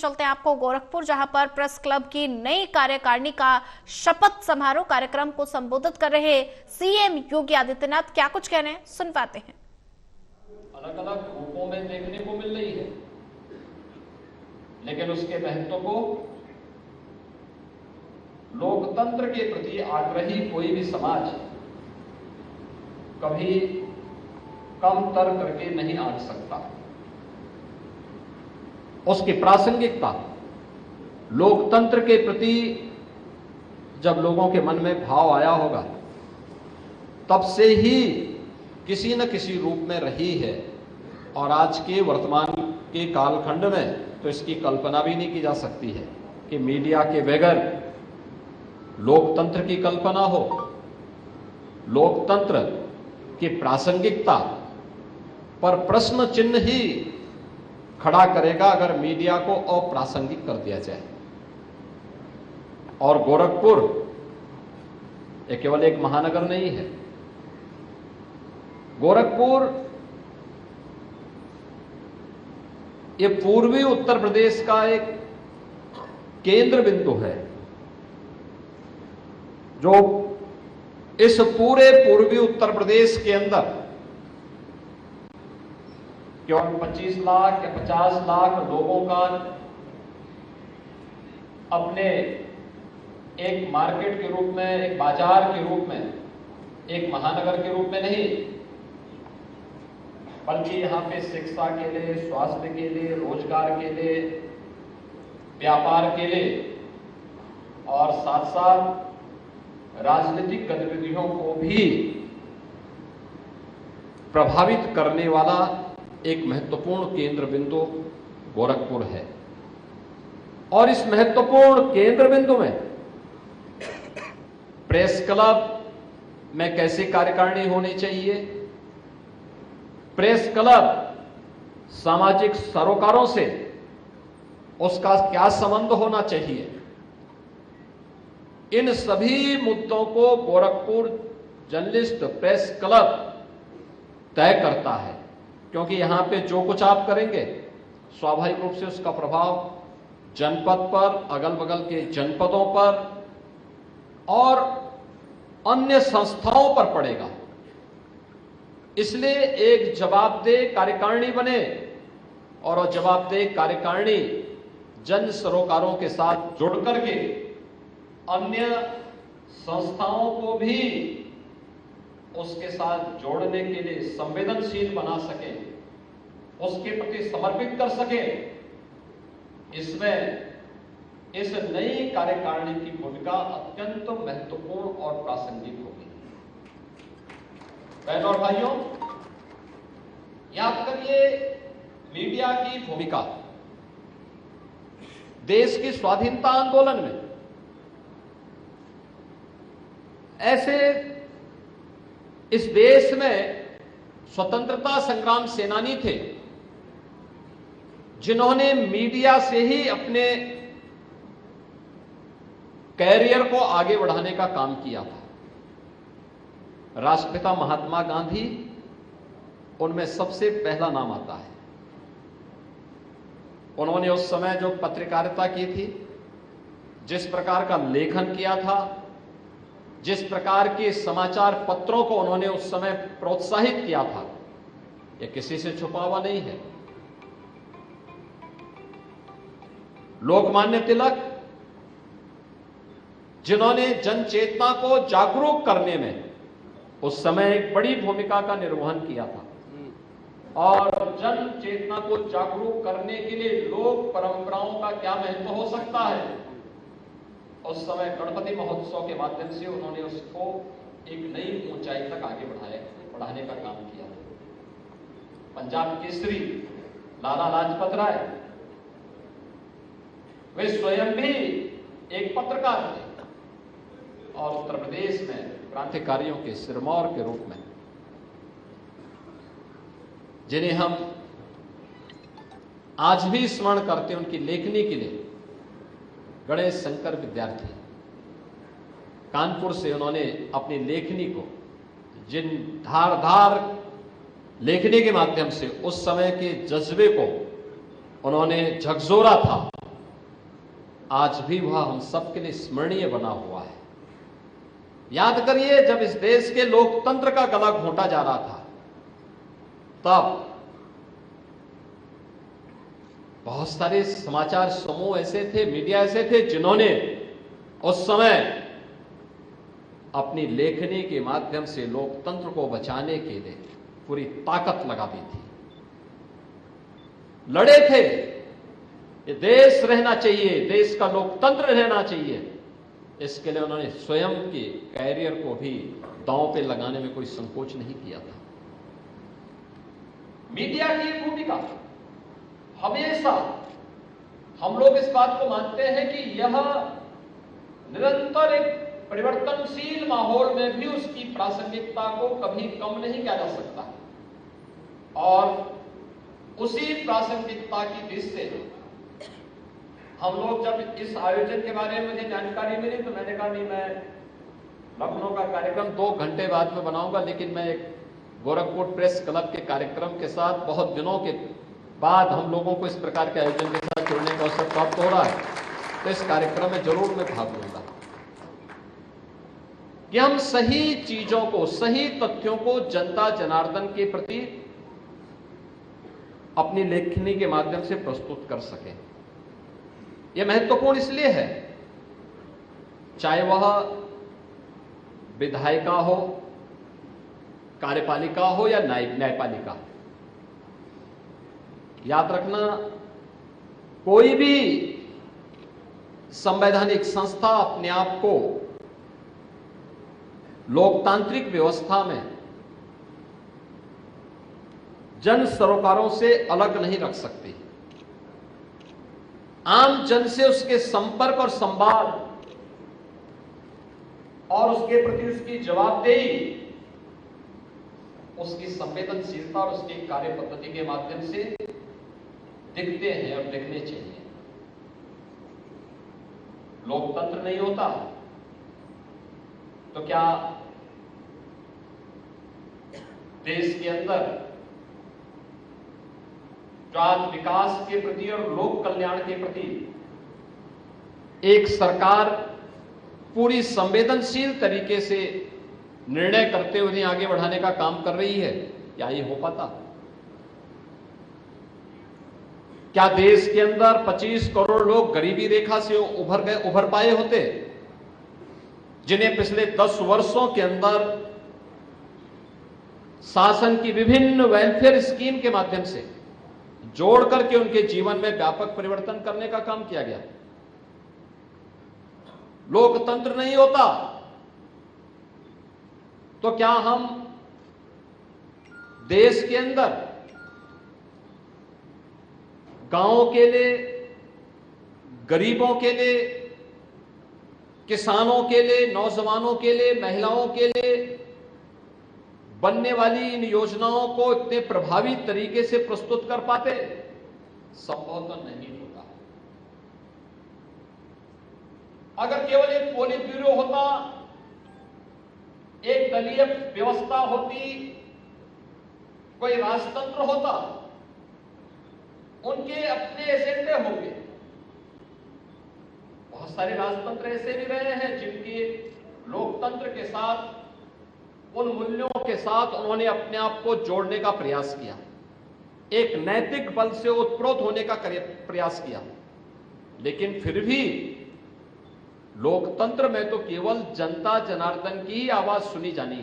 चलते हैं आपको गोरखपुर, जहां पर प्रेस क्लब की नई कार्यकारिणी का शपथ समारोह कार्यक्रम को संबोधित कर रहे सीएम योगी आदित्यनाथ क्या कुछ कह रहे हैं, सुन पाते हैं। अलग अलग रूपों में देखने को मिल रही है, लेकिन उसके महत्व को लोकतंत्र के प्रति आग्रही कोई भी समाज कभी कम तर करके नहीं आंक सकता। उसकी प्रासंगिकता लोकतंत्र के प्रति जब लोगों के मन में भाव आया होगा तब से ही किसी न किसी रूप में रही है, और आज के वर्तमान के कालखंड में तो इसकी कल्पना भी नहीं की जा सकती है कि मीडिया के बगैर लोकतंत्र की कल्पना हो। लोकतंत्र की प्रासंगिकता पर प्रश्न चिन्ह ही खड़ा करेगा अगर मीडिया को अप्रासंगिक कर दिया जाए। और गोरखपुर ये केवल एक महानगर नहीं है। गोरखपुर ये पूर्वी उत्तर प्रदेश का एक केंद्र बिंदु है, जो इस पूरे पूर्वी उत्तर प्रदेश के अंदर केवल 25 लाख या 50 लाख लोगों का अपने एक मार्केट के रूप में, एक बाजार के रूप में, एक महानगर के रूप में नहीं, बल्कि यहां पे शिक्षा के लिए, स्वास्थ्य के लिए, रोजगार के लिए, व्यापार के लिए और साथ साथ राजनीतिक गतिविधियों को भी प्रभावित करने वाला एक महत्वपूर्ण केंद्र बिंदु गोरखपुर है। और इस महत्वपूर्ण केंद्र बिंदु में प्रेस क्लब में कैसी कार्यकारिणी होनी चाहिए, प्रेस क्लब सामाजिक सरोकारों से उसका क्या संबंध होना चाहिए, इन सभी मुद्दों को गोरखपुर जर्नलिस्ट प्रेस क्लब तय करता है। क्योंकि यहां पे जो कुछ आप करेंगे स्वाभाविक रूप से उसका प्रभाव जनपद पर, अगल बगल के जनपदों पर और अन्य संस्थाओं पर पड़ेगा। इसलिए एक जवाबदेह कार्यकारिणी बने, और वो जवाबदेह कार्यकारिणी जन सरोकारों के साथ जुड़ करके अन्य संस्थाओं को भी उसके साथ जोड़ने के लिए संवेदनशील बना सके, उसके प्रति समर्पित कर सके। इसमें इस नई कार्यकारिणी की भूमिका अत्यंत महत्वपूर्ण और प्रासंगिक होगी। बहनों और भाइयों, याद करिए मीडिया की भूमिका देश की स्वाधीनता आंदोलन में। ऐसे इस देश में स्वतंत्रता संग्राम सेनानी थे जिन्होंने मीडिया से ही अपने कैरियर को आगे बढ़ाने का काम किया था। राष्ट्रपिता महात्मा गांधी उनमें सबसे पहला नाम आता है। उन्होंने उस समय जो पत्रकारिता की थी, जिस प्रकार का लेखन किया था, जिस प्रकार के समाचार पत्रों को उन्होंने उस समय प्रोत्साहित किया था, यह किसी से छुपा हुआ नहीं है। लोकमान्य तिलक, जिन्होंने जन चेतना को जागरूक करने में उस समय एक बड़ी भूमिका का निर्वहन किया था, और जन चेतना को जागरूक करने के लिए लोक परंपराओं का क्या महत्व हो सकता है, उस समय गणपति महोत्सव के माध्यम से उन्होंने उसको एक नई ऊंचाई तक आगे बढ़ाने का काम किया। पंजाब केसरी लाला लाजपत राय, वे स्वयं भी एक पत्रकार थे और उत्तर प्रदेश में क्रांतिकारियों के सिरमौर के रूप में, जिन्हें हम आज भी स्मरण करते हैं उनकी लेखनी के लिए, गणेश शंकर विद्यार्थी, कानपुर से उन्होंने अपनी लेखनी को, जिन धारदार लेखनी के माध्यम से उस समय के जज्बे को उन्होंने झकझोरा था, आज भी वह हम सबके लिए स्मरणीय बना हुआ है। याद करिए, जब इस देश के लोकतंत्र का गला घोंटा जा रहा था, तब बहुत सारे समाचार समूह ऐसे थे, मीडिया ऐसे थे, जिन्होंने उस समय अपनी लेखनी के माध्यम से लोकतंत्र को बचाने के लिए पूरी ताकत लगा दी थी, लड़े थे। ये देश रहना चाहिए, देश का लोकतंत्र रहना चाहिए, इसके लिए उन्होंने स्वयं के कैरियर को भी दांव पे लगाने में कोई संकोच नहीं किया था। मीडिया की भूमिका हमेशा, हम लोग इस बात को मानते हैं कि यह निरंतर एक परिवर्तनशील माहौल में भी उसकी प्रासंगिकता को कभी कम नहीं किया जा सकता, और उसी प्रासंगिकता की दृष्टि हम लोग जब इस आयोजन के बारे में मुझे जानकारी मिली, तो मैंने कहा नहीं, मैं लखनऊ का कार्यक्रम 2 घंटे बाद में बनाऊंगा, लेकिन मैं एक गोरखपुर प्रेस क्लब के कार्यक्रम के साथ बहुत दिनों के बाद हम लोगों को इस प्रकार के आयोजन के साथ जुड़ने का अवसर प्राप्त हो रहा है, तो इस कार्यक्रम में जरूर मैं भाग लूंगा कि हम सही चीजों को, सही तथ्यों को जनता जनार्दन के प्रति अपनी लेखनी के माध्यम से प्रस्तुत कर सकें। यह महत्वपूर्ण इसलिए है, चाहे वह विधायिका हो, कार्यपालिका हो या न्यायपालिका। याद रखना, कोई भी संवैधानिक संस्था अपने आप को लोकतांत्रिक व्यवस्था में जन सरोकारों से अलग नहीं रख सकती। आम जन से उसके संपर्क और संवाद और उसके प्रति उसकी जवाबदेही, उसकी संवेदनशीलता और उसकी कार्य पद्धति के माध्यम से दिखते हैं और दिखने चाहिए। लोकतंत्र नहीं होता तो क्या देश के अंदर जो आज विकास के प्रति और लोक कल्याण के प्रति एक सरकार पूरी संवेदनशील तरीके से निर्णय करते हुए उन्हें आगे बढ़ाने का काम कर रही है, क्या ये हो पाता? क्या देश के अंदर 25 करोड़ लोग गरीबी रेखा से उभर पाए होते, जिन्हें पिछले 10 वर्षों के अंदर शासन की विभिन्न वेलफेयर स्कीम के माध्यम से जोड़ करके उनके जीवन में व्यापक परिवर्तन करने का काम किया गया? लोकतंत्र नहीं होता तो क्या हम देश के अंदर गांवों के लिए, गरीबों के लिए, किसानों के लिए, नौजवानों के लिए, महिलाओं के लिए बनने वाली इन योजनाओं को इतने प्रभावी तरीके से प्रस्तुत कर पाते? संभव तो नहीं होता। अगर केवल एक पोलित ब्यूरो होता, एक दलीय व्यवस्था होती, कोई राजतंत्र होता, उनके अपने एजेंडे होंगे। बहुत सारे राजतंत्र ऐसे भी रहे हैं जिनके लोकतंत्र के साथ, उन मूल्यों के साथ उन्होंने अपने आप को जोड़ने का प्रयास किया, एक नैतिक बल से उत्प्रोत होने का प्रयास किया, लेकिन फिर भी लोकतंत्र में तो केवल जनता जनार्दन की ही आवाज सुनी जानी है।